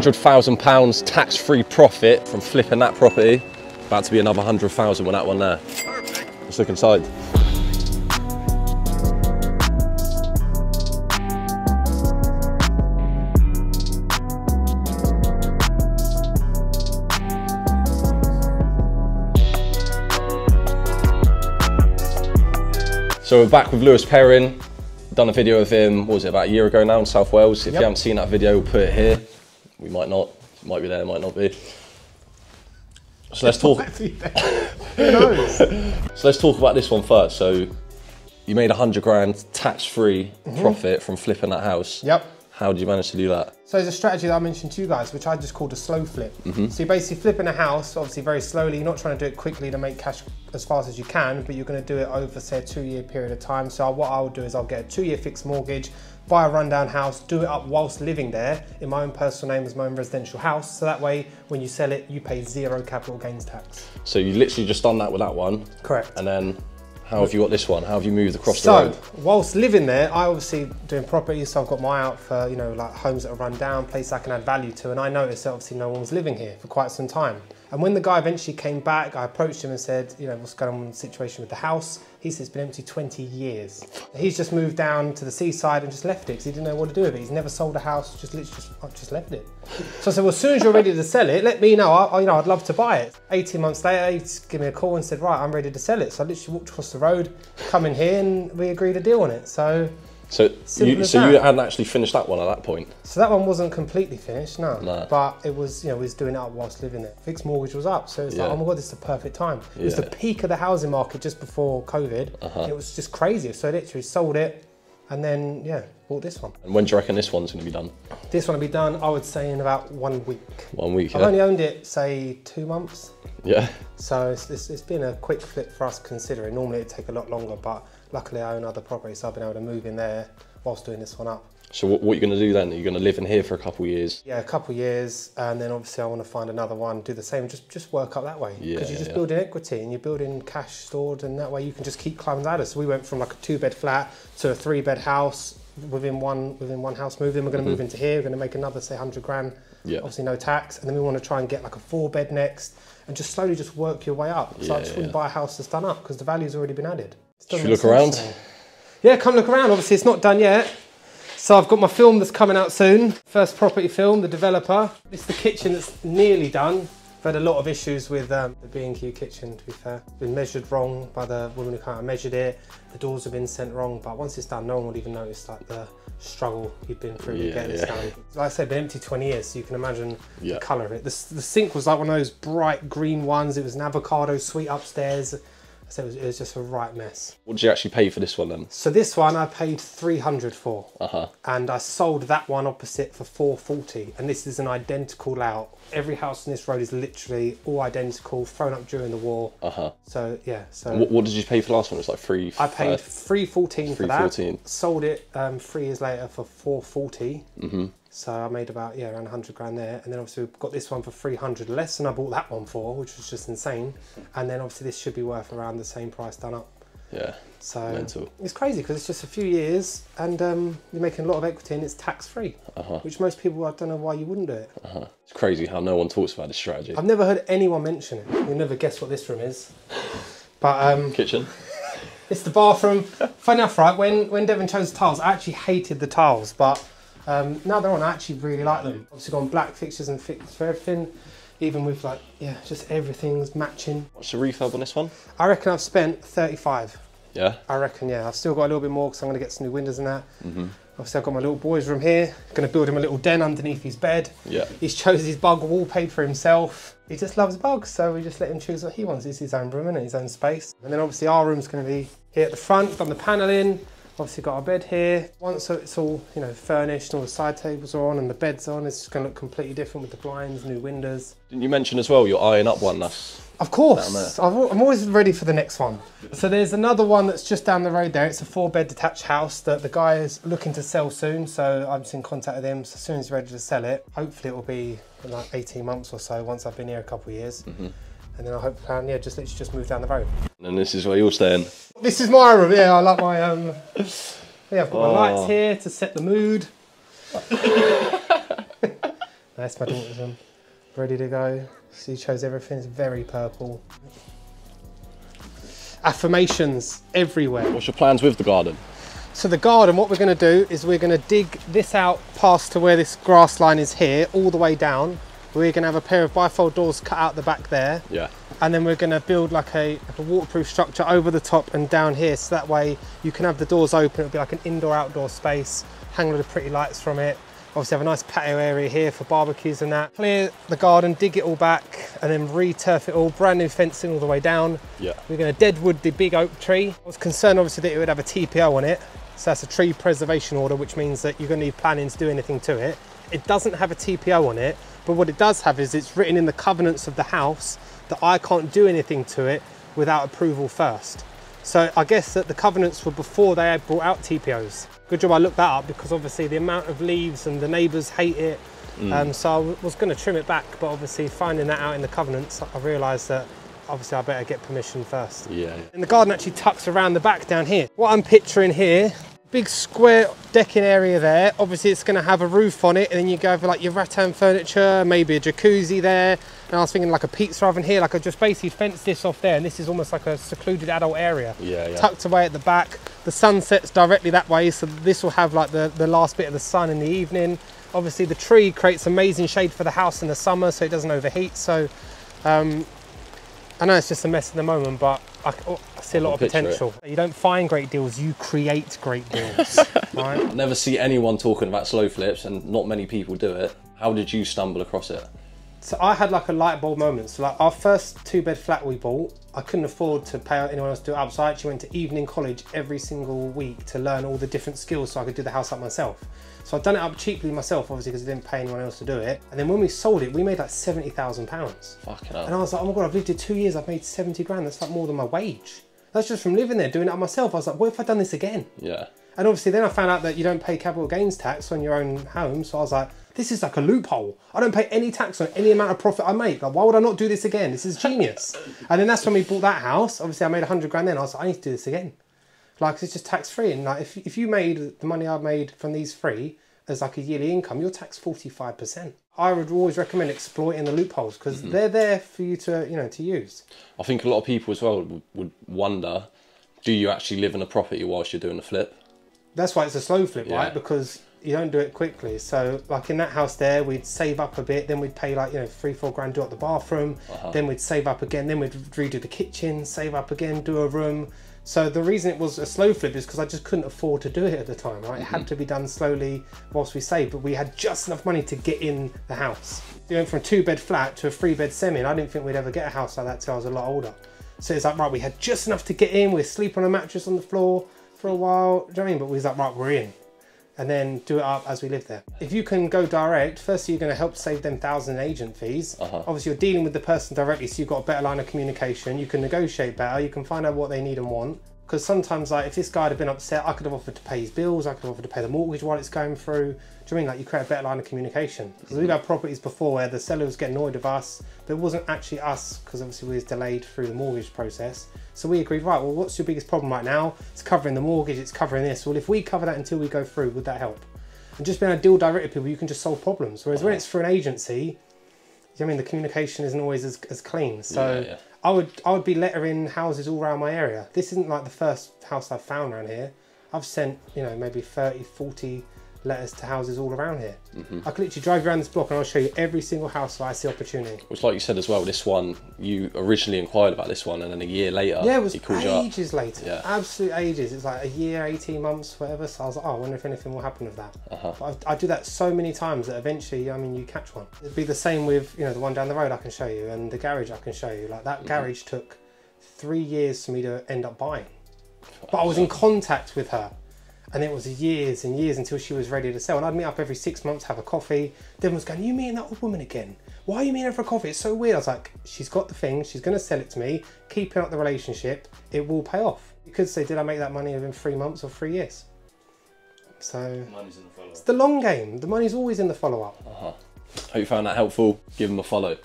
£100,000 tax-free profit from flipping that property. About to be another 100,000 with that one there. Let's look inside. So we're back with Lewis Perren. Done a video of him, what was it, about a year ago now in South Wales. If you haven't seen that video, we'll put it here. We might not, it might be there, it might not be. So let's talk. Who knows? So let's talk about this one first. So you made 100 grand tax-free profit from flipping that house. Yep. How did you manage to do that? So there's a strategy that I mentioned to you guys, which I just called a slow flip. So you're basically flipping a house, obviously very slowly. You're not trying to do it quickly to make cash as fast as you can, but you're going to do it over, say, a 2-year period of time. So what I'll do is I'll get a 2-year fixed mortgage, buy a rundown house, do it up whilst living there in my own personal name as my own residential house. So that way, when you sell it, you pay 0 capital gains tax. So you literally just done that with that one? Correct. And then how have you got this one? How have you moved across the road? So, whilst living there, I obviously doing property, so I've got my eye out for, you know, like homes that are run down, places I can add value to, and I noticed that obviously no one was living here for quite some time. And when the guy eventually came back, I approached him and said, you know, what's going on with the situation with the house? He said it's been empty 20 years. He's just moved down to the seaside and just left it because he didn't know what to do with it. He's never sold a house, just literally just left it. So I said, well, as soon as you're ready to sell it, let me know. I'd love to buy it. 18 months later, he gave me a call and said, right, I'm ready to sell it. So I literally walked across the road, come in here, and we agreed a deal on it. So you hadn't actually finished that one at that point? So that one wasn't completely finished, no. But it was, you know, we was doing it up whilst living there. Fixed mortgage was up, so it's like, oh my God, this is the perfect time. It was the peak of the housing market just before COVID. It was just crazy. So I literally sold it and then, bought this one. And when do you reckon this one's going to be done? This one will be done, I would say, in about 1 week. 1 week, I've only owned it, say, 2 months. Yeah. So it's been a quick flip for us considering. Normally it'd take a lot longer, but luckily I own other properties, so I've been able to move in there whilst doing this one up. So what are you going to do then? Are you going to live in here for a couple of years? Yeah, a couple of years, and then obviously I want to find another one, do the same, just work up that way. Because you're just building equity and you're building cash stored, and that way you can just keep climbing the ladder. So we went from like a 2-bed flat to a 3-bed house within one house move. Then we're going to move into here. We're going to make another, say, 100 grand. Yeah. Obviously no tax, and then we want to try and get like a 4-bed next, and just slowly just work your way up. So I just wouldn't buy a house that's done up because the value's already been added. Should we look around? Yeah, come look around. Obviously it's not done yet. So I've got my film that's coming out soon. First property film, The Developer. This is the kitchen that's nearly done. I've had a lot of issues with the B&Q kitchen, to be fair. Been measured wrong by the woman who kind of measured it. The doors have been sent wrong, but once it's done, no one will even notice like the struggle you've been through to get this done. Like I said, been empty 20 years, so you can imagine the colour of it. The sink was like one of those bright green ones. It was an avocado suite upstairs. So it was just a right mess. What did you actually pay for this one then? So this one I paid 300 for. And I sold that one opposite for 440. And this is an identical layout. Every house in this road is literally all identical, thrown up during the war. So yeah. So what did you pay for the last one? It was like I paid 314 for that. Sold it 3 years later for 440. So I made about, around 100 grand there. And then obviously we've got this one for 300 less than I bought that one for, which was just insane. And then obviously this should be worth around the same price done up. Yeah. So mental. It's crazy because it's just a few years and you're making a lot of equity and it's tax free, which most people, I don't know why you wouldn't do it. It's crazy how no one talks about this strategy. I've never heard anyone mention it. You'll never guess what this room is. But kitchen. It's the bathroom. Funny enough, right, when Devon chose the tiles, I actually hated the tiles, but now they're on, I actually really like them. Obviously gone black fixtures and fixed for everything, even with like, just everything's matching. What's the refurb on this one? I reckon I've spent 35. Yeah? I reckon, I've still got a little bit more because I'm going to get some new windows and that. Obviously I've got my little boy's room here, going to build him a little den underneath his bed. Yeah. He's chosen his bug wallpaper himself. He just loves bugs, so we just let him choose what he wants. It's his own room and his own space. And then obviously our room's going to be here at the front, done the paneling. Obviously got our bed here. Once it's all, furnished, all the side tables are on and the bed's on, it's just going to look completely different with the blinds, new windows. Didn't you mention as well you're eyeing up one that's... Of course, I'm always ready for the next one. So there's another one that's just down the road there. It's a 4-bed detached house that the guy is looking to sell soon. So I'm just in contact with him. So as soon as he's ready to sell it, hopefully it will be in like 18 months or so once I've been here a couple of years. And then I hope to plan, just literally just move down the road. And this is where you're staying? This is my room, I like my, I've got my lights here to set the mood. That's my daughter's room. Ready to go. She chose everything. It's very purple. Affirmations everywhere. What's your plans with the garden? So the garden, what we're going to do is we're going to dig this out past to where this grass line is here, all the way down. We're going to have a pair of bifold doors cut out the back there. Yeah. And then we're going to build like a waterproof structure over the top and down here, so that way you can have the doors open. It'll be like an indoor-outdoor space, hang a lot of pretty lights from it. Obviously have a nice patio area here for barbecues and that. Clear the garden, dig it all back, and then re-turf it all, brand new fencing all the way down. Yeah. We're going to deadwood the big oak tree. I was concerned obviously that it would have a TPO on it. So that's a tree preservation order, which means that you're going to need planning to do anything to it. It doesn't have a TPO on it, but what it does have is it's written in the covenants of the house that I can't do anything to it without approval first. So I guess that the covenants were before they had brought out TPOs. Good job I looked that up, because obviously the amount of leaves and the neighbours hate it. So I was going to trim it back, but obviously finding that out in the covenants, I realised that obviously I better get permission first. Yeah. And the garden actually tucks around the back down here. What I'm picturing here, big square decking area there. Obviously it's going to have a roof on it, and then you go for like your rattan furniture, maybe a jacuzzi there. And I was thinking like a pizza oven here, like I just basically fenced this off there, and this is almost like a secluded adult area. Yeah. Tucked away at the back. The sun sets directly that way, so this will have like the last bit of the sun in the evening. Obviously the tree creates amazing shade for the house in the summer, so it doesn't overheat. So I know it's just a mess at the moment, but I see a lot of potential. You don't find great deals, you create great deals. Right? I never see anyone talking about slow flips, and not many people do it. How did you stumble across it? So I had like a light bulb moment. So like our first 2-bed flat we bought, I couldn't afford to pay anyone else to do it up. So I actually went to evening college every single week to learn all the different skills so I could do the house up myself. So I'd done it up cheaply myself, obviously, because I didn't pay anyone else to do it. And then when we sold it, we made like £70,000. Fucking hell. And I was like, oh my God, I've lived here 2 years, I've made 70 grand. That's like more than my wage. That's just from living there, doing it up myself. I was like, what if I'd done this again? Yeah. And obviously then I found out that you don't pay capital gains tax on your own home. So I was like, this is like a loophole. I don't pay any tax on any amount of profit I make. Like, why would I not do this again? This is genius. And then that's when we bought that house. Obviously I made 100 grand then. I was like, I need to do this again. Like, it's just tax free. And like, if you made the money I've made from these three as like a yearly income, you're taxed 45%. I would always recommend exploiting the loopholes, because they're there for you to, you know, to use. I think a lot of people as well would wonder, do you actually live in a property whilst you're doing the flip? That's why it's a slow flip, Yeah. right? Because you don't do it quickly. So like in that house there, we'd save up a bit, then we'd pay like, you know, 3-4 grand to do up the bathroom, then we'd save up again, then we'd redo the kitchen, save up again, do a room. So the reason it was a slow flip is because I just couldn't afford to do it at the time, right? It had to be done slowly whilst we saved, but we had just enough money to get in the house. We went from a 2-bed flat to a 3-bed semi, and I didn't think we'd ever get a house like that till I was a lot older. So it's like, right, we had just enough to get in, we'd sleep on a mattress on the floor for a while, do you know what I mean? But we was like, right, we're in. And then do it up as we live there. If you can go direct, firstly, you're going to help save them $1,000 in agent fees. Obviously, you're dealing with the person directly, so you've got a better line of communication. You can negotiate better. You can find out what they need and want. Because sometimes, like, if this guy had been upset, I could have offered to pay his bills. I could have offered to pay the mortgage while it's going through. Do you know what I mean? Like, you create a better line of communication. Because we've had properties before where the seller was getting annoyed with us, but it wasn't actually us, because obviously we was delayed through the mortgage process. So we agreed, right, well, what's your biggest problem right now? It's covering the mortgage, it's covering this. Well, if we cover that until we go through, would that help? And just being able to deal direct with people, you can just solve problems. Whereas when it's for an agency, you know what I mean, the communication isn't always as clean. So I would be lettering houses all around my area. This isn't like the first house I've found around here. I've sent, you know, maybe 30, 40 letters to houses all around here. I could literally drive around this block and I'll show you every single house where I see opportunity. Which, like you said as well, this one, you originally inquired about this one, and then a year later, it was he called you up. ages later. Yeah. Absolute ages. It's like a year, 18 months, whatever. So I was like, oh, I wonder if anything will happen with that. But I do that so many times that eventually, I mean, you catch one. It'd be the same with, you know, the one down the road I can show you, and the garage I can show you. Like that garage took 3 years for me to end up buying. But I was in contact with her. And it was years and years until she was ready to sell. And I'd meet up every 6 months, have a coffee. Then was going, you meeting that old woman again? Why are you meeting her for a coffee? It's so weird. I was like, she's got the thing. She's going to sell it to me. Keeping up the relationship. It will pay off. You could say, did I make that money within 3 months or 3 years? So Money's in the follow-up. It's the long game. The money's always in the follow-up. Hope you found that helpful. Give them a follow.